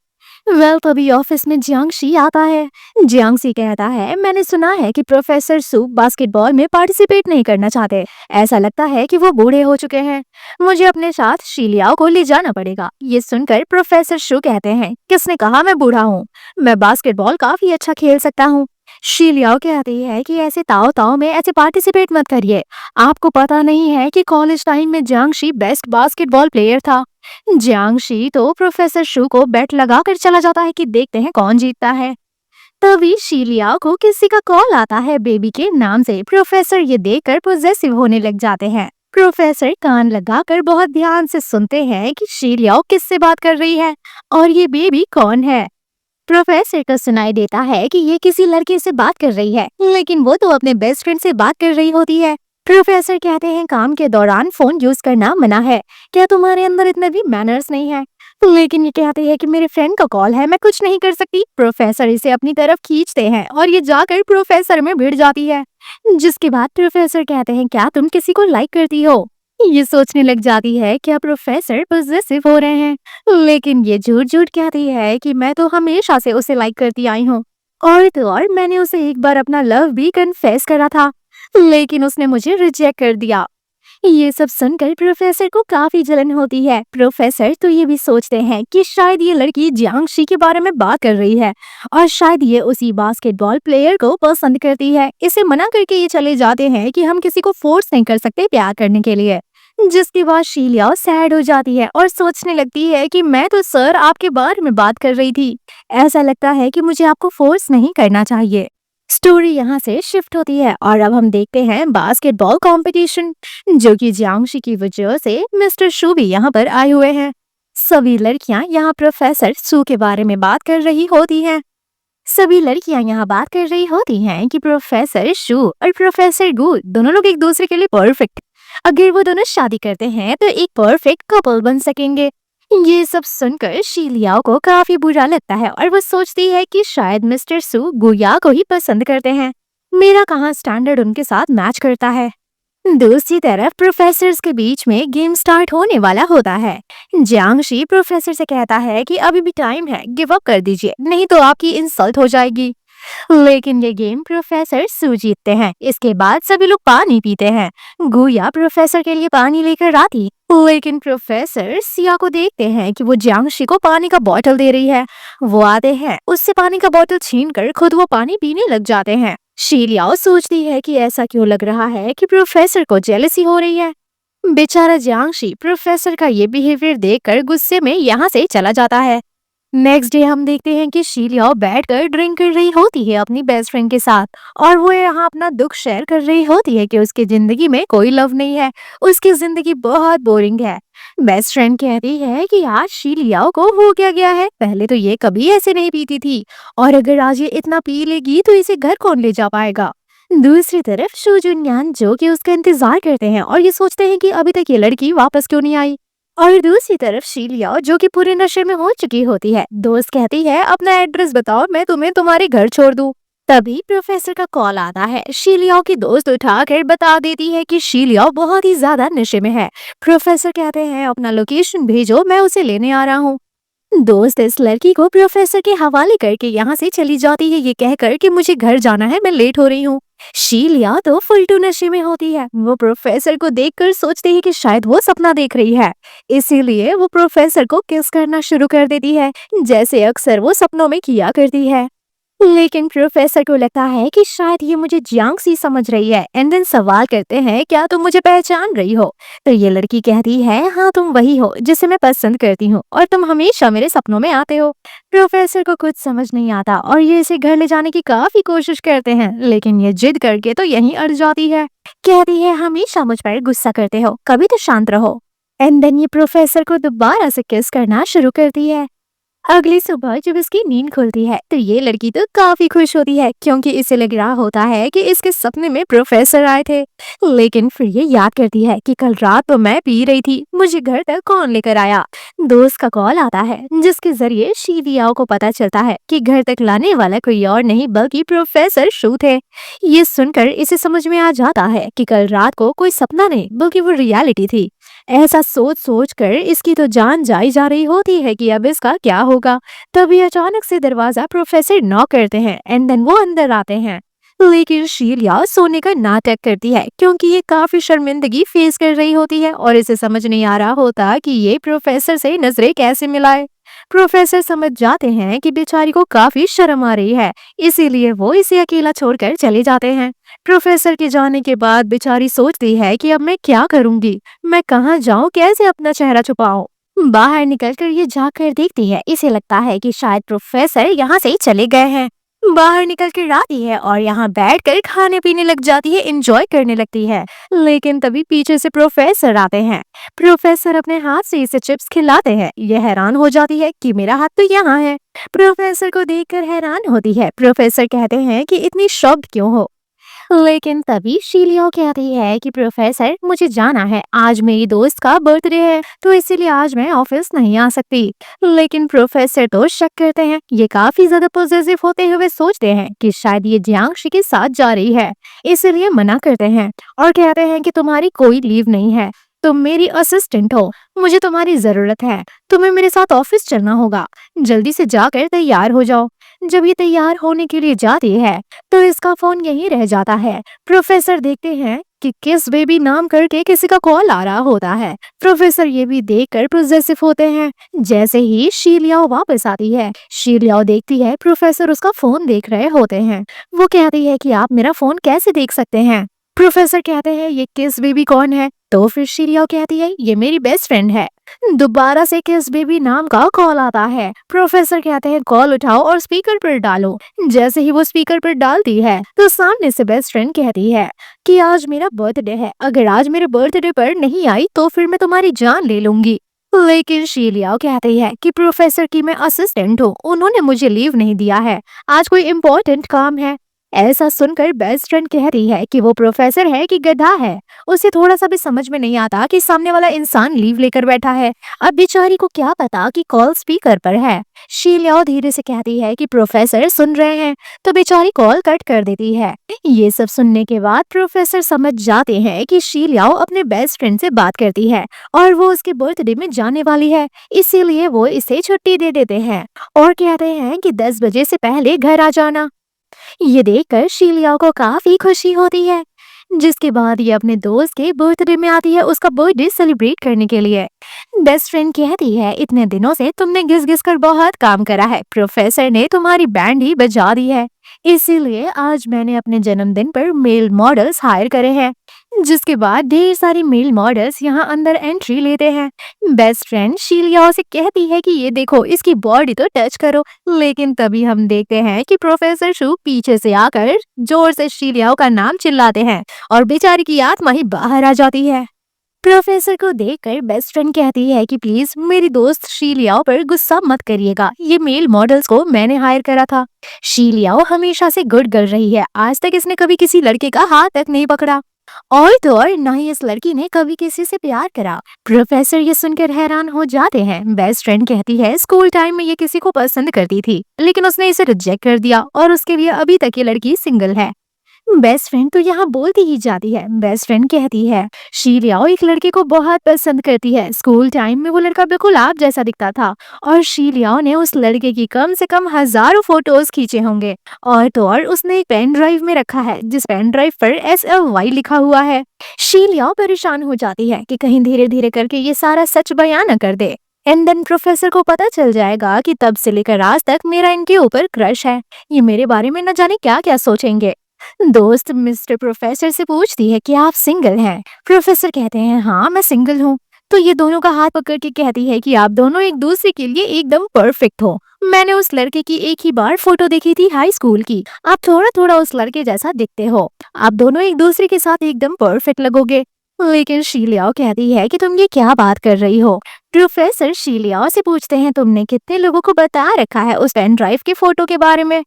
तभी ऑफिस में जियांगशी आता है। जियांगशी कहता है, मैंने सुना है कि प्रोफेसर सू बास्केटबॉल में पार्टिसिपेट नहीं करना चाहते। ऐसा लगता है कि वो बूढ़े हो चुके हैं। मुझे अपने साथ शीलियाओ को ले जाना पड़ेगा। ये सुनकर प्रोफेसर शू कहते हैं, किसने कहा मैं बूढ़ा हूँ? मैं बास्केटबॉल काफी अच्छा खेल सकता हूँ। शीलियाओ कहती है कि ऐसे ताओ ताओ में ऐसे पार्टिसिपेट मत करिए। आपको पता नहीं है कि कॉलेज टाइम में जियांगशी बेस्ट बास्केटबॉल प्लेयर था। जियांगशी तो प्रोफेसर शू को बेट लगाकर चला जाता है कि देखते हैं कौन जीतता है। तभी शीलियाओ को किसी का कॉल आता है बेबी के नाम से। प्रोफेसर ये देखकर पॉजेसिव होने लग जाते हैं। प्रोफेसर कान लगाकर बहुत ध्यान से सुनते हैं कि शीलियाओ किससे बात कर रही है और ये बेबी कौन है। प्रोफेसर को सुनाई देता है कि ये किसी लड़के से बात कर रही है, लेकिन वो तो अपने बेस्ट फ्रेंड से बात कर रही होती है। प्रोफेसर कहते हैं, काम के दौरान फोन यूज करना मना है। क्या तुम्हारे अंदर इतने भी मैनर्स नहीं है? लेकिन ये कहते हैं कि मेरे फ्रेंड का कॉल है, मैं कुछ नहीं कर सकती। प्रोफेसर इसे अपनी तरफ खींचते हैं और ये जाकर प्रोफेसर में भिड़ जाती है। जिसके बाद प्रोफेसर कहते हैं, क्या तुम किसी को लाइक करती हो? ये सोचने लग जाती है क्या प्रोफेसर पॉजेसिव हो रहे हैं, लेकिन ये झूठ झूठ कहती है कि मैं तो हमेशा से उसे लाइक करती आई हूँ। और तो और मैंने उसे एक बार अपना लव भी कन्फेस करा था, लेकिन उसने मुझे रिजेक्ट कर दिया। ये सब सुनकर प्रोफेसर को काफी जलन होती है। प्रोफेसर तो ये भी सोचते हैं कि शायद ये लड़की जियांगशी के बारे में बात कर रही है और शायद ये उसी बास्केटबॉल प्लेयर को पसंद करती है। इसे मना करके ये चले जाते हैं कि हम किसी को फोर्स नहीं कर सकते प्यार करने के लिए। जिसके बाद शीलियाओ सैड हो जाती है और सोचने लगती है कि मैं तो सर आपके बारे में बात कर रही थी। ऐसा लगता है कि मुझे आपको फोर्स नहीं करना चाहिए। स्टोरी यहाँ से शिफ्ट होती है और अब हम देखते हैं बास्केटबॉल कंपटीशन, जो कि जियांगशी की वजह से मिस्टर शू भी यहाँ पर आए हुए हैं। सभी लड़कियां यहाँ प्रोफेसर सू के बारे में बात कर रही होती हैं। सभी लड़कियां यहाँ बात कर रही होती हैं कि प्रोफेसर शू और प्रोफेसर गू दोनों लोग एक दूसरे के लिए परफेक्ट। अगर वो दोनों शादी करते हैं तो एक परफेक्ट कपल बन सकेंगे। ये सब सुनकर शीलियाओ को काफी बुरा लगता है और वो सोचती है कि शायद मिस्टर सू गुया को ही पसंद करते हैं। मेरा कहाँ स्टैंडर्ड उनके साथ मैच करता है। दूसरी तरफ प्रोफेसर्स के बीच में गेम स्टार्ट होने वाला होता है। जियांगशी प्रोफेसर से कहता है कि अभी भी टाइम है, गिव अप कर दीजिए, नहीं तो आपकी इंसल्ट हो जाएगी। लेकिन ये गेम प्रोफेसर सू जीतते हैं। इसके बाद सभी लोग पानी पीते हैं। गुया प्रोफेसर के लिए पानी लेकर आती, लेकिन प्रोफेसर सिया को देखते हैं कि वो जियांगशी को पानी का बोतल दे रही है। वो आते हैं, उससे पानी का बोतल छीनकर खुद वो पानी पीने लग जाते हैं। शीलियाओ सोचती है कि ऐसा क्यों लग रहा है कि प्रोफेसर को जेलसी हो रही है। बेचारा जियांगशी प्रोफेसर का ये बिहेवियर देखकर गुस्से में यहाँ से चला जाता है। नेक्स्ट डे हम देखते हैं कि शीलियाओ बैठकर ड्रिंक कर रही होती है अपनी बेस्ट फ्रेंड के साथ और वो यहाँ अपना दुख शेयर कर रही होती है कि उसकी जिंदगी में कोई लव नहीं है, उसकी जिंदगी बहुत बोरिंग है। बेस्ट फ्रेंड कहती है कि आज शीलियाओ को हो क्या गया है, पहले तो ये कभी ऐसे नहीं पीती थी और अगर आज ये इतना पी लेगी तो इसे घर कौन ले जा पाएगा। दूसरी तरफ शू जुनयान जो कि उसका इंतजार करते हैं और ये सोचते हैं कि अभी तक ये लड़की वापस क्यों नहीं आई। और दूसरी तरफ शीलियाओ जो कि पूरे नशे में हो चुकी होती है, दोस्त कहती है अपना एड्रेस बताओ, मैं तुम्हें तुम्हारे घर छोड़ दूं। तभी प्रोफेसर का कॉल आता है। शीलियाओ की दोस्त उठाकर बता देती है कि शीलियाओ बहुत ही ज्यादा नशे में है। प्रोफेसर कहते हैं अपना लोकेशन भेजो, मैं उसे लेने आ रहा हूँ। दोस्त इस लड़की को प्रोफेसर के हवाले करके यहाँ से चली जाती है, ये कहकर कि मुझे घर जाना है, मैं लेट हो रही हूँ। शीलिया तो फुल टू नशे में होती है। वो प्रोफेसर को देखकर सोचती है कि शायद वो सपना देख रही है, इसीलिए वो प्रोफेसर को किस करना शुरू कर देती है, जैसे अक्सर वो सपनों में किया करती है। लेकिन प्रोफेसर को लगता है कि शायद ये मुझे जियांग समझ रही है। एंड देन सवाल करते हैं, क्या तुम मुझे पहचान रही हो? तो ये लड़की कहती है, हाँ तुम वही हो जिसे मैं पसंद करती हूँ और तुम हमेशा मेरे सपनों में आते हो। प्रोफेसर को कुछ समझ नहीं आता और ये इसे घर ले जाने की काफी कोशिश करते हैं, लेकिन ये जिद करके तो यहीं अड़ जाती है। कहती है, हमेशा मुझ पर गुस्सा करते हो, कभी तो शांत रहो। एंड देन ये प्रोफेसर को दोबारा से किस करना शुरू करती है। अगली सुबह जब इसकी नींद खुलती है तो ये लड़की तो काफी खुश होती है, क्योंकि इसे लग रहा होता है कि इसके सपने में प्रोफेसर आए थे। लेकिन फिर ये याद करती है कि कल रात तो मैं पी रही थी, मुझे घर तक कौन लेकर आया? दोस्त का कॉल आता है, जिसके जरिए शीलियाओ को पता चलता है कि घर तक लाने वाला कोई और नहीं बल्कि प्रोफेसर शू थे। ये सुनकर इसे समझ में आ जाता है कि कल रात को कोई सपना नहीं बल्कि वो रियलिटी थी। ऐसा सोच सोच कर इसकी तो जान जाई जा रही होती है कि अब इसका क्या होगा। तभी अचानक से दरवाजा प्रोफेसर नॉक करते हैं एंड देन वो अंदर आते हैं। लेकिन शीलिया सोने का नाटक करती है, क्योंकि ये काफी शर्मिंदगी फेस कर रही होती है और इसे समझ नहीं आ रहा होता कि ये प्रोफेसर से नजरें कैसे मिलाए। प्रोफेसर समझ जाते हैं कि बेचारी को काफी शर्म आ रही है, इसीलिए वो इसे अकेला छोड़कर चले जाते हैं। प्रोफेसर के जाने के बाद बेचारी सोचती है कि अब मैं क्या करूंगी, मैं कहाँ जाऊं, कैसे अपना चेहरा छुपाऊं। बाहर निकलकर ये झांक देखती है, इसे लगता है कि शायद प्रोफेसर यहाँ से चले गए हैं। बाहर निकल कर आती है और यहाँ बैठकर खाने पीने लग जाती है, एंजॉय करने लगती है। लेकिन तभी पीछे से प्रोफेसर आते हैं। प्रोफेसर अपने हाथ से इसे चिप्स खिलाते हैं। यह हैरान हो जाती है कि मेरा हाथ तो यहाँ है। प्रोफेसर को देखकर हैरान होती है। प्रोफेसर कहते हैं कि इतनी शॉक्ड क्यों हो? लेकिन तभी शीलियो कहती है कि प्रोफेसर, मुझे जाना है, आज मेरी दोस्त का बर्थडे है, तो इसीलिए आज मैं ऑफिस नहीं आ सकती। लेकिन प्रोफेसर तो शक करते हैं, ये काफी ज्यादा पॉजिटिव होते हुए सोचते हैं कि शायद ये जियांगशी के साथ जा रही है, इसीलिए मना करते हैं और कहते हैं कि तुम्हारी कोई लीव नहीं है, तुम मेरी असिस्टेंट हो, मुझे तुम्हारी जरूरत है, तुम्हें मेरे साथ ऑफिस चलना होगा, जल्दी से जाकर तैयार हो जाओ। जब ये तैयार होने के लिए जाती है तो इसका फोन यहीं रह जाता है। प्रोफेसर देखते हैं कि किस बेबी नाम करके किसी का कॉल आ रहा होता है। प्रोफेसर ये भी देखकर पॉजेसिव होते हैं। जैसे ही शीलियाओ वापस आती है, शीलियाओ देखती है प्रोफेसर उसका फोन देख रहे होते हैं। वो कहती है कि आप मेरा फोन कैसे देख सकते हैं? प्रोफेसर कहते हैं, ये किस बेबी कौन है? तो फिर शीलियाओ कहती है, ये मेरी बेस्ट फ्रेंड है। दोबारा से किस बेबी नाम का कॉल आता है। प्रोफेसर कहते हैं, कॉल उठाओ और स्पीकर पर डालो। जैसे ही वो स्पीकर पर डालती है तो सामने से बेस्ट फ्रेंड कहती है कि आज मेरा बर्थडे है, अगर आज मेरे बर्थडे पर नहीं आई तो फिर मैं तुम्हारी जान ले लूंगी। लेकिन शीलियाओ कहती है कि प्रोफेसर की मैं असिस्टेंट हूँ, उन्होंने मुझे लीव नहीं दिया है, आज कोई इम्पोर्टेंट काम है। ऐसा सुनकर बेस्ट फ्रेंड कहती है कि वो प्रोफेसर है कि गधा है, उसे थोड़ा सा भी समझ में नहीं आता कि सामने वाला इंसान लीव लेकर बैठा है। अब बेचारी को क्या पता कि कॉल स्पीकर पर है। शीलियाओ धीरे से कहती है कि प्रोफेसर सुन रहे हैं, तो बेचारी कॉल कट कर देती है। ये सब सुनने के बाद प्रोफेसर समझ जाते हैं कि शीलियाओ अपने बेस्ट फ्रेंड से बात करती है और वो उसके बर्थडे में जाने वाली है, इसीलिए वो इसे छुट्टी दे देते हैं और कहते हैं कि 10 बजे से पहले घर आ जाना। ये देखकर शीलियाओ को काफी खुशी होती है, जिसके बाद ये अपने दोस्त के बर्थडे में आती है उसका बर्थडे सेलिब्रेट करने के लिए। बेस्ट फ्रेंड कहती है, इतने दिनों से तुमने घिस घिस कर बहुत काम करा है, प्रोफेसर ने तुम्हारी बैंड ही बजा दी है, इसीलिए आज मैंने अपने जन्मदिन पर मेल मॉडल्स हायर करे हैं। जिसके बाद ढेर सारी मेल मॉडल्स यहाँ अंदर एंट्री लेते हैं। बेस्ट फ्रेंड शीलियाओ से कहती है कि ये देखो, इसकी बॉडी तो टच करो। लेकिन तभी हम देखते हैं कि प्रोफेसर शू पीछे से आकर जोर से शीलियाओ का नाम चिल्लाते हैं और बेचारी की आत्मा ही बाहर आ जाती है। प्रोफेसर को देखकर बेस्ट फ्रेंड कहती है कि प्लीज मेरी दोस्त शीलियाओ पर गुस्सा मत करिएगा, ये मेल मॉडल्स को मैंने हायर करा था। शीलियाओ हमेशा से गुड गर्ल रही है, आज तक इसने कभी किसी लड़के का हाथ तक नहीं पकड़ा और तो और न ही इस लड़की ने कभी किसी से प्यार करा। प्रोफेसर ये सुनकर हैरान हो जाते हैं। बेस्ट फ्रेंड कहती है, स्कूल टाइम में ये किसी को पसंद करती थी, लेकिन उसने इसे रिजेक्ट कर दिया और उसके लिए अभी तक ये लड़की सिंगल है। बेस्ट फ्रेंड तो यहाँ बोलती ही जाती है। बेस्ट फ्रेंड कहती है, शीलियाओ एक लड़के को बहुत पसंद करती है, स्कूल टाइम में वो लड़का बिल्कुल आप जैसा दिखता था और शीलियाओ ने उस लड़के की कम से कम हजारों फोटोज खींचे होंगे और तो और उसने एक पेन ड्राइव में रखा है जिस पेन ड्राइव पर SLY लिखा हुआ है। शीलियाओ परेशान हो जाती है कि कहीं धीरे धीरे करके ये सारा सच बयान न कर दे। एंड देन प्रोफेसर को पता चल जाएगा कि तब से लेकर आज तक मेरा इनके ऊपर क्रश है। ये मेरे बारे में न जाने क्या क्या सोचेंगे। दोस्त मिस्टर प्रोफेसर से पूछती है कि आप सिंगल हैं। प्रोफेसर कहते हैं हाँ मैं सिंगल हूँ। तो ये दोनों का हाथ पकड़ के कहती है कि आप दोनों एक दूसरे के लिए एकदम परफेक्ट हो। मैंने उस लड़के की एक ही बार फोटो देखी थी हाई स्कूल की। आप थोड़ा थोड़ा उस लड़के जैसा दिखते हो। आप दोनों एक दूसरे के साथ एकदम परफेक्ट लगोगे। लेकिन शीलियाओ कहती है कि तुम ये क्या बात कर रही हो। प्रोफेसर शीलियाओ से पूछते हैं तुमने कितने लोगों को बता रखा है उस पेन ड्राइव के फोटो के बारे में।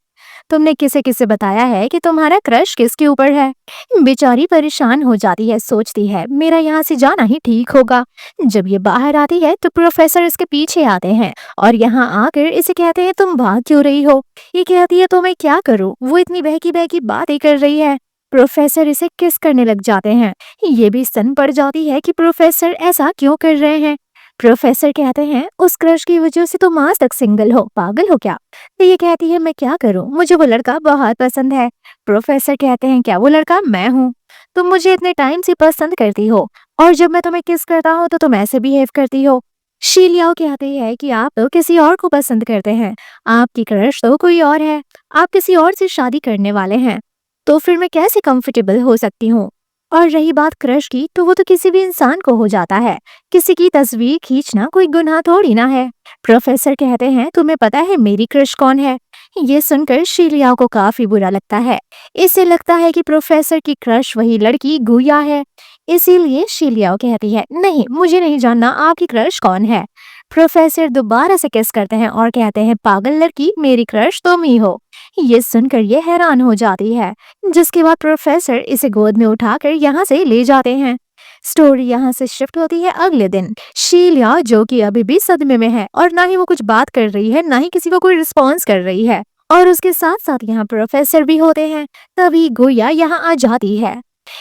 तुमने किसे किसे बताया है कि तुम्हारा क्रश किसके ऊपर है। बेचारी परेशान हो जाती है, सोचती है मेरा यहाँ से जाना ही ठीक होगा। जब ये बाहर आती है तो प्रोफेसर इसके पीछे आते हैं और यहाँ आकर इसे कहते हैं तुम भाग क्यों रही हो। ये कहती है तो मैं क्या करूँ, वो इतनी बहकी बहकी बातें कर रही है। प्रोफेसर इसे किस करने लग जाते हैं। ये भी सन पड़ जाती है कि प्रोफेसर ऐसा क्यों कर रहे हैं। प्रोफेसर कहते हैं उस क्रश की वजह से तुम आज तक सिंगल हो, पागल हो क्या। तो ये कहती है मैं क्या करूं, मुझे वो लड़का बहुत पसंद है। प्रोफेसर कहते हैं क्या वो लड़का मैं हूँ। तुम मुझे इतने टाइम से पसंद करती हो और जब मैं तुम्हें किस करता हूँ तो तुम ऐसे बिहेव करती हो। शीलियाओ कहती है कि आप तो किसी और को पसंद करते हैं, आपकी क्रश तो कोई और है, आप किसी और से शादी करने वाले हैं। तो फिर मैं कैसे कंफर्टेबल हो सकती हूँ। और रही बात क्रश की तो वो तो किसी भी इंसान को हो जाता है। किसी की तस्वीर खींचना कोई गुनाह थोड़ी ना है। प्रोफेसर कहते हैं तुम्हें पता है मेरी क्रश कौन है। ये सुनकर शीलियाओ को काफी बुरा लगता है। इसे लगता है कि प्रोफेसर की क्रश वही लड़की गुया है। इसीलिए शीलियाओ कहती है नहीं मुझे नहीं जानना आपकी क्रश कौन है। प्रोफेसर दोबारा से किस करते हैं और कहते हैं पागल लड़की मेरी क्रश तुम ही हो। ये सुनकर ये हैरान हो जाती है। जिसके बाद प्रोफेसर इसे गोद में उठाकर यहाँ से ले जाते हैं। स्टोरी यहाँ से शिफ्ट होती है अगले दिन। शीलिया जो कि अभी भी सदमे में है और ना ही वो कुछ बात कर रही है ना ही किसी को कोई रिस्पॉन्स कर रही है और उसके साथ साथ यहाँ प्रोफेसर भी होते हैं। तभी गुया यहाँ आ जाती है।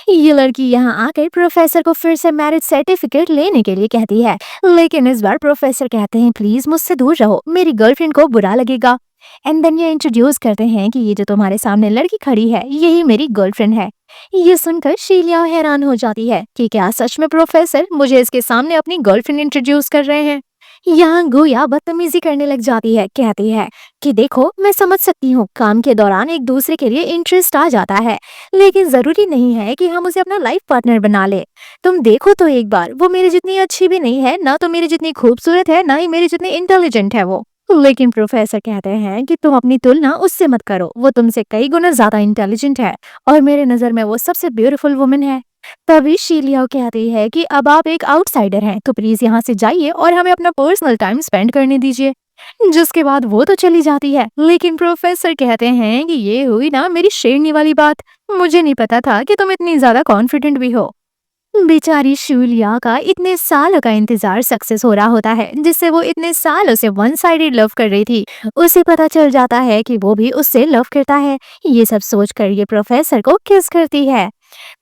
ये लड़की यहाँ आकर प्रोफेसर को फिर से मैरिज सर्टिफिकेट लेने के लिए कहती है, लेकिन इस बार प्रोफेसर कहते हैं प्लीज मुझसे दूर रहो, मेरी गर्लफ्रेंड को बुरा लगेगा। एंड देन ये इंट्रोड्यूस करते हैं कि ये जो तुम्हारे सामने लड़की खड़ी है यही मेरी गर्लफ्रेंड है। ये सुनकर शीलिया हैरान हो जाती है कि क्या सच में प्रोफेसर मुझे इसके सामने अपनी गर्लफ्रेंड इंट्रोड्यूस कर रहे हैं। यहाँ गुया बदतमीजी करने लग जाती है, कहती है कि देखो मैं समझ सकती हूँ काम के दौरान एक दूसरे के लिए इंटरेस्ट आ जाता है, लेकिन जरूरी नहीं है कि हम उसे अपना लाइफ पार्टनर बना ले। तुम देखो तो एक बार वो मेरी जितनी अच्छी भी नहीं है, ना तो मेरी जितनी खूबसूरत है, ना ही मेरी जितनी इंटेलिजेंट है वो। लेकिन प्रोफेसर कहते हैं कि तुम अपनी तुलना उससे मत करो, वो तुमसे कई गुना ज्यादा इंटेलिजेंट है और मेरे नजर में वो सबसे ब्यूटीफुल वुमन है। तभी शीलिया कहती है कि अब आप एक आउटसाइडर हैं तो प्लीज यहाँ से जाइए और हमें अपना पर्सनल टाइम स्पेंड करने दीजिए। जिसके बाद वो तो चली जाती है, लेकिन प्रोफेसर कहते हैं कि ये हुई ना मेरी शेरनी वाली बात, मुझे नहीं पता था कि तुम इतनी ज्यादा कॉन्फिडेंट भी हो। बेचारी शूलिया का इतने सालों का इंतजार सक्सेस हो रहा होता है, जिससे वो इतने सालों से वन साइडेड लव कर रही थी। उसे पता चल जाता है कि वो भी उससे लव करता है। ये सब सोचकर ये प्रोफेसर को किस करती है।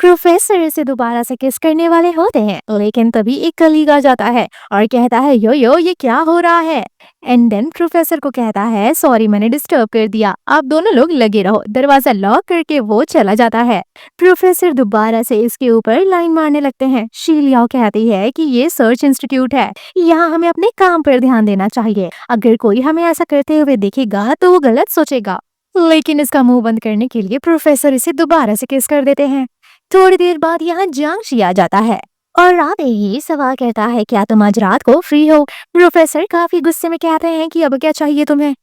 प्रोफेसर इसे दोबारा से किस करने वाले होते हैं, लेकिन तभी एक कलीग आ जाता है और कहता है यो यो ये क्या हो रहा है। एंड देन प्रोफेसर को कहता है सॉरी मैंने डिस्टर्ब कर दिया, आप दोनों लोग लगे रहो। दरवाजा लॉक करके वो चला जाता है। प्रोफेसर दोबारा से इसके ऊपर लाइन मारने लगते हैं। शीलिया कहती है कि ये सर्च इंस्टीट्यूट है, यहाँ हमें अपने काम पर ध्यान देना चाहिए। अगर कोई हमें ऐसा करते हुए देखेगा तो वो गलत सोचेगा। लेकिन इसका मुंह बंद करने के लिए प्रोफेसर इसे दोबारा से किस कर देते हैं। थोड़ी देर बाद यहाँ जियांगशी आ जाता है और आते ही सवाल करता है क्या तुम आज रात को फ्री हो। प्रोफेसर काफी गुस्से में कहते हैं कि अब क्या चाहिए तुम्हें,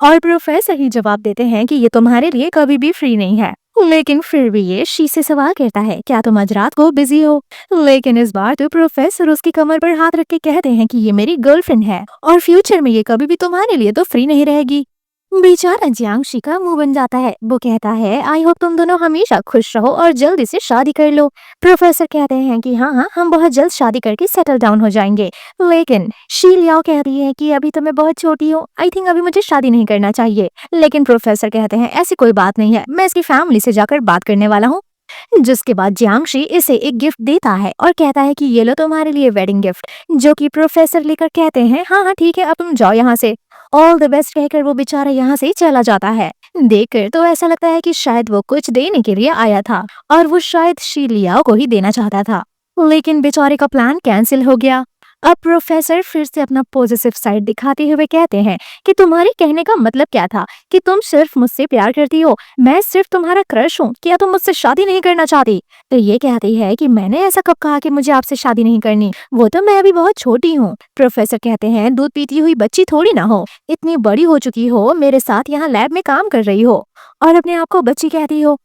और प्रोफेसर ही जवाब देते हैं कि ये तुम्हारे लिए कभी भी फ्री नहीं है। लेकिन फिर भी ये शी से सवाल करता है क्या तुम आज रात को बिजी हो। लेकिन इस बार तो प्रोफेसर उसकी कमर पर हाथ रख के कहते हैं कि ये मेरी गर्लफ्रेंड है और फ्यूचर में ये कभी भी तुम्हारे लिए तो फ्री नहीं रहेगी। बेचारा जियांगशी का मुंह बन जाता है। वो कहता है आई होप तुम दोनों हमेशा खुश रहो और जल्दी से शादी कर लो। प्रोफेसर कहते हैं कि हाँ हम बहुत जल्द शादी करके सेटल डाउन हो जाएंगे। लेकिन शीलिया कहती है कि अभी तो मैं बहुत छोटी हूँ, आई थिंक अभी मुझे शादी नहीं करना चाहिए। लेकिन प्रोफेसर कहते हैं ऐसी कोई बात नहीं है, मैं इसकी फैमिली से जाकर बात करने वाला हूँ। जिसके बाद जियांगशी इसे एक गिफ्ट देता है और कहता है कि ये लो तुम्हारे लिए वेडिंग गिफ्ट, जो कि प्रोफेसर लेकर कहते हैं हाँ ठीक है अब तुम जाओ यहाँ से। ऑल द बेस्ट कहकर वो बेचारा यहाँ से चला जाता है। देखकर तो ऐसा लगता है कि शायद वो कुछ देने के लिए आया था और वो शायद शीलिया को ही देना चाहता था, लेकिन बेचारे का प्लान कैंसिल हो गया। अब प्रोफेसर फिर से अपना पॉजिटिव साइड दिखाते हुए कहते हैं कि तुम्हारे कहने का मतलब क्या था, कि तुम सिर्फ मुझसे प्यार करती हो, मैं सिर्फ तुम्हारा क्रश हूँ, क्या तुम मुझसे शादी नहीं करना चाहती? तो ये कहती है कि मैंने ऐसा कब कहा कि मुझे आपसे शादी नहीं करनी, वो तो मैं अभी बहुत छोटी हूँ। प्रोफेसर कहते हैं दूध पीती हुई बच्ची थोड़ी ना हो, इतनी बड़ी हो चुकी हो, मेरे साथ यहाँ लैब में काम कर रही हो और अपने आप को बच्ची कहती हो।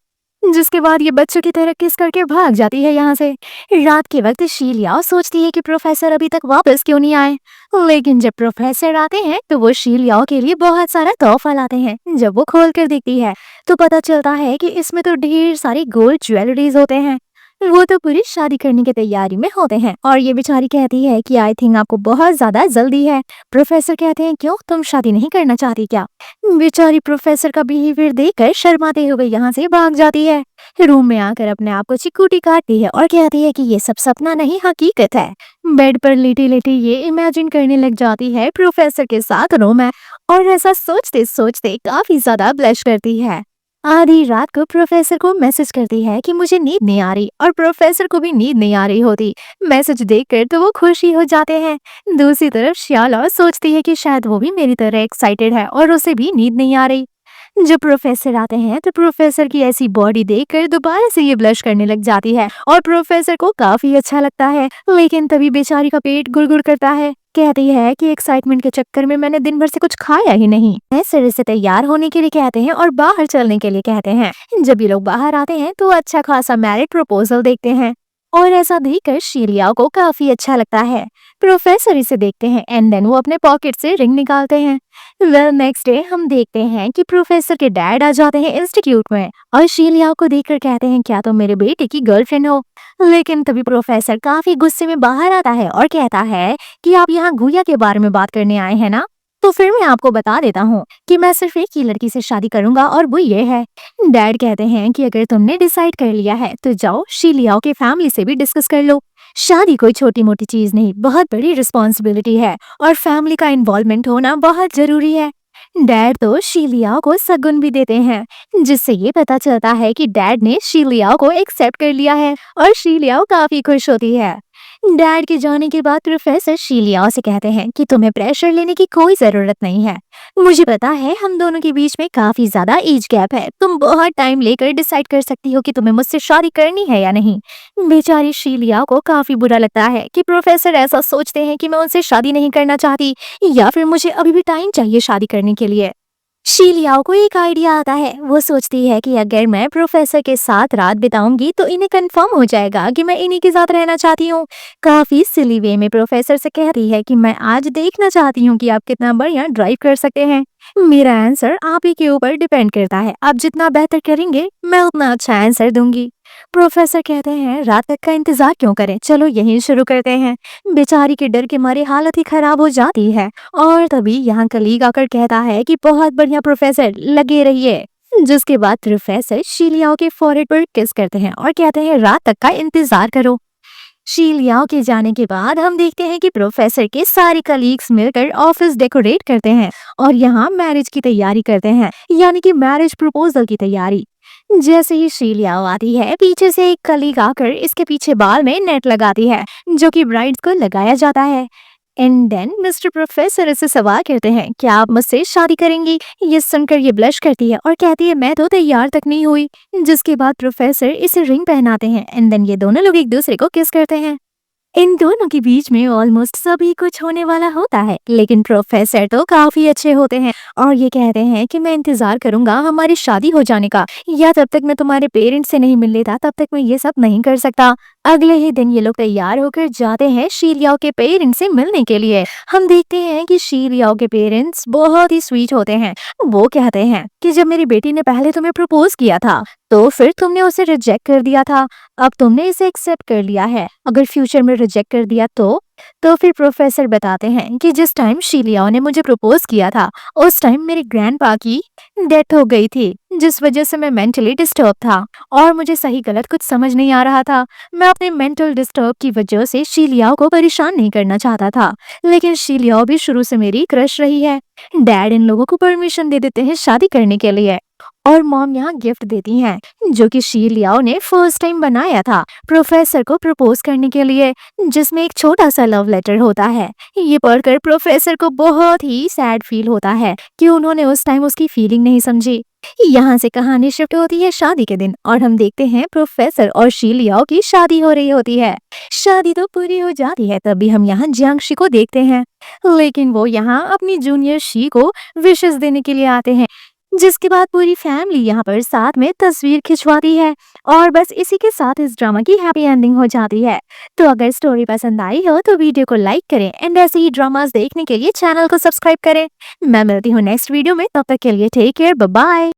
जिसके बाद ये बच्चों की तरह किस करके भाग जाती है यहाँ से। रात के वक्त शीलिया सोचती है कि प्रोफेसर अभी तक वापस क्यों नहीं आए, लेकिन जब प्रोफेसर आते हैं तो वो शीलिया के लिए बहुत सारा तोहफा लाते हैं। जब वो खोल कर देखती है तो पता चलता है कि इसमें तो ढेर सारी गोल्ड ज्वेलरीज होते हैं। वो तो पूरी शादी करने की तैयारी में होते हैं और ये बेचारी कहती है कि आई थिंक आपको बहुत ज्यादा जल्दी है। प्रोफेसर कहते हैं क्यों, तुम शादी नहीं करना चाहती क्या? बेचारी प्रोफेसर का बिहेवियर देखकर शर्माते हुए यहाँ से भाग जाती है। रूम में आकर अपने आप को चिकूटी काटती है और कहती है कि ये सब सपना नहीं हकीकत है। बेड पर लेटी लेटी ये इमेजिन करने लग जाती है प्रोफेसर के साथ रूम है और ऐसा सोचते सोचते काफी ज्यादा ब्लश करती है। आधी रात को प्रोफेसर को मैसेज करती है कि मुझे नींद नहीं आ रही और प्रोफेसर को भी नींद नहीं आ रही होती। मैसेज देखकर तो वो खुशी हो जाते हैं। दूसरी तरफ श्याला सोचती है कि शायद वो भी मेरी तरह एक्साइटेड है और उसे भी नींद नहीं आ रही। जब प्रोफेसर आते हैं तो प्रोफेसर की ऐसी बॉडी देखकर दोबारा से ये ब्लश करने लग जाती है और प्रोफेसर को काफी अच्छा लगता है। लेकिन तभी बेचारी का पेट गुड़गुड़ करता है। कहती है कि एक्साइटमेंट के चक्कर में मैंने दिन भर से कुछ खाया ही नहीं। सिर से तैयार होने के लिए कहते हैं और बाहर चलने के लिए कहते हैं। जब ये लोग बाहर आते हैं तो अच्छा खासा मैरिज प्रपोजल देखते हैं और ऐसा देखकर शीलिया को काफी अच्छा लगता है। प्रोफेसर इसे देखते हैं एंड देन वो अपने पॉकेट से रिंग निकालते हैं। वेल नेक्स्ट डे हम देखते हैं कि प्रोफेसर के डैड आ जाते हैं इंस्टीट्यूट में और शीलिया को देखकर कहते हैं क्या तुम मेरे बेटे की गर्लफ्रेंड हो? लेकिन तभी प्रोफेसर काफी गुस्से में बाहर आता है और कहता है कि आप यहाँ गुड़िया के बारे में बात करने आए हैं ना, तो फिर मैं आपको बता देता हूँ कि मैं सिर्फ एक ही लड़की से शादी करूंगा और वो ये है। डैड कहते हैं कि अगर तुमने डिसाइड कर लिया है तो जाओ शीलिया के फैमिली से भी डिस्कस कर लो। शादी कोई छोटी मोटी चीज नहीं, बहुत बड़ी रिस्पॉन्सिबिलिटी है और फैमिली का इन्वॉल्वमेंट होना बहुत जरूरी है। डैड तो शीलिया को सगुन भी देते हैं, जिससे ये पता चलता है कि डैड ने शीलिया को एक्सेप्ट कर लिया है और शीलिया काफी खुश होती है। डैड के जाने के बाद प्रोफेसर शीलिया से कहते हैं कि तुम्हें प्रेशर लेने की कोई जरूरत नहीं है। मुझे पता है हम दोनों के बीच में काफी ज्यादा एज गैप है, तुम बहुत टाइम लेकर डिसाइड कर सकती हो कि तुम्हें मुझसे शादी करनी है या नहीं। बेचारी शीलिया को काफी बुरा लगता है कि प्रोफेसर ऐसा सोचते हैं कि मैं उनसे शादी नहीं करना चाहती या फिर मुझे अभी भी टाइम चाहिए शादी करने के लिए। शीलियाओ को एक आइडिया आता है। वो सोचती है कि अगर मैं प्रोफेसर के साथ रात बिताऊंगी तो इन्हें कंफर्म हो जाएगा कि मैं इन्हीं के साथ रहना चाहती हूँ। काफी सिली वे में प्रोफेसर से कहती है कि मैं आज देखना चाहती हूँ कि आप कितना बढ़िया ड्राइव कर सकते हैं। मेरा आंसर आप ही के ऊपर डिपेंड करता है, आप जितना बेहतर करेंगे मैं उतना अच्छा आंसर दूंगी। प्रोफेसर कहते हैं रात तक का इंतजार क्यों करें, चलो यहीं शुरू करते हैं। बेचारी के डर के मारे हालत ही खराब हो जाती है और तभी यहाँ कलीग आकर कहता है कि बहुत बढ़िया प्रोफेसर, लगे रहिए। जिसके बाद प्रोफेसर शीलियाओ के फोरहेड पर किस करते हैं और कहते हैं रात तक का इंतजार करो। शीलियाओ के जाने के बाद हम देखते हैं कि प्रोफेसर के सारे कलीग्स मिलकर ऑफिस डेकोरेट करते हैं और यहाँ मैरिज की तैयारी करते हैं, यानी कि मैरिज प्रपोजल की तैयारी। जैसे ही शीलियाओ आती है पीछे से एक कलीग आकर इसके पीछे बाल में नेट लगाती है, जो कि ब्राइड्स को लगाया जाता है। एंड देन मिस्टर प्रोफेसर इससे सवाल करते हैं क्या आप मुझसे शादी करेंगी? ये सुनकर ये ब्लश करती है और कहती है मैं तो तैयार तक नहीं हुई। जिसके बाद प्रोफेसर इसे रिंग पहनाते हैं एंड देन ये दोनों लोग एक दूसरे को किस करते हैं। इन दोनों के बीच में ऑलमोस्ट सभी कुछ होने वाला होता है, लेकिन प्रोफेसर तो काफी अच्छे होते हैं और ये कहते हैं कि मैं इंतजार करूंगा हमारी शादी हो जाने का, या जब तक मैं तुम्हारे पेरेंट्स से नहीं मिल लेता तब तक मैं ये सब नहीं कर सकता। अगले ही दिन ये लोग तैयार होकर जाते हैं शीलियाओ के पेरेंट्स से मिलने के लिए। हम देखते हैं कि शीलियाओ के पेरेंट्स बहुत ही स्वीट होते हैं। वो कहते हैं कि जब मेरी बेटी ने पहले तुम्हें प्रपोज किया था तो फिर तुमने उसे रिजेक्ट कर दिया था, अब तुमने इसे एक्सेप्ट कर लिया है, अगर फ्यूचर में रिजेक्ट कर दिया तो फिर प्रोफेसर बताते हैं कि जिस टाइम शीलियाओ ने मुझे प्रपोज किया था उस टाइम मेरे ग्रैंडपा की डेथ हो गई थी, जिस वजह से मैं मेंटली डिस्टर्ब था और मुझे सही गलत कुछ समझ नहीं आ रहा था। मैं अपने मेंटल डिस्टर्ब की वजह से शीलियाओ को परेशान नहीं करना चाहता था, लेकिन शीलियाओ भी शुरू से मेरी क्रश रही है। डैड इन लोगों को परमिशन दे देते हैं शादी करने के लिए और मॉम यहाँ गिफ्ट देती हैं जो कि शी लियाओ ने फर्स्ट टाइम बनाया था प्रोफेसर को प्रपोज करने के लिए, जिसमें एक छोटा सा लव लेटर होता है। ये पढ़कर प्रोफेसर को बहुत ही सैड फील होता है कि उन्होंने उस टाइम उसकी फीलिंग नहीं समझी। यहाँ से कहानी शिफ्ट होती है शादी के दिन और हम देखते हैं प्रोफेसर और शी लियाओ की शादी हो रही होती है। शादी तो पूरी हो जाती है तभी हम यहाँ जियांगशी को देखते हैं, लेकिन वो यहाँ अपनी जूनियर शी को विशेस देने के लिए आते हैं, जिसके बाद पूरी फैमिली यहाँ पर साथ में तस्वीर खिंचवाती है और बस इसी के साथ इस ड्रामा की हैप्पी एंडिंग हो जाती है। तो अगर स्टोरी पसंद आई हो तो वीडियो को लाइक करें एंड ऐसे ही ड्रामास देखने के लिए चैनल को सब्सक्राइब करें। मैं मिलती हूँ नेक्स्ट वीडियो में, तब तक के लिए टेक केयर, बाय बाय।